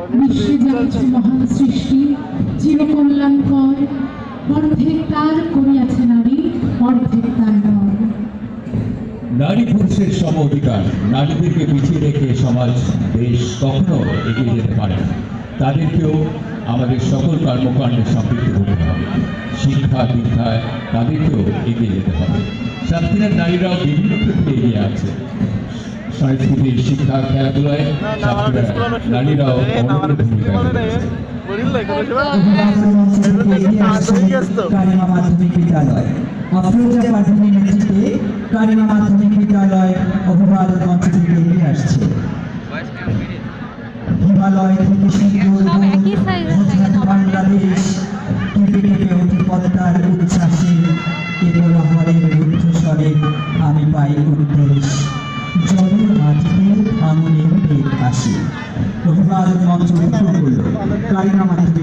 বিশ্বে যাচ্ছে মহান সৃষ্টি চিরকল্যাণকর, অর্ধেক তার করিয়াছে নারী, অর্ধেক তার নয়। নারী পুরুষের সম অধিকার, নারীদেরকে পিছিয়ে রেখে সমাজ দেশ কখনো এগিয়ে যেতে পারে না। তাদেরকেও আমাদের সকল কর্মকাণ্ডে সম্পৃক্ত হতে হবে। শিক্ষা দীক্ষায় তাদেরকেও এগিয়ে যেতে হবে। সাতক্ষীরার নারীরাও বিভিন্ন ক্ষেত্রে এগিয়ে আছে। সংস্কৃতি, শিক্ষা, খেলাধুলায় সাতক্ষীরার নারীরাও অনেক ভূমিকা রয়েছে। কারিমা মাধ্যমিক বিদ্যালয় আফরোজা পারভীনের নেতৃত্বে কারিমা মাধ্যমিক বিদ্যালয় অভিভাবক মঞ্চ থেকে এগিয়ে আসছে। হিমালয় থেকে বাংলাদেশ কেঁপে কেঁপে ওঠে পদ্মার উচ্ছ্বাসে, কেবল হরের রুদ্ধস্বরে আমি পাই উদ্দেশ। জলের মাটিতে ভাঙনের বেগ আসে। অভিভাবক মঞ্চ উত্তর করল কারিমা মাধ্যমিক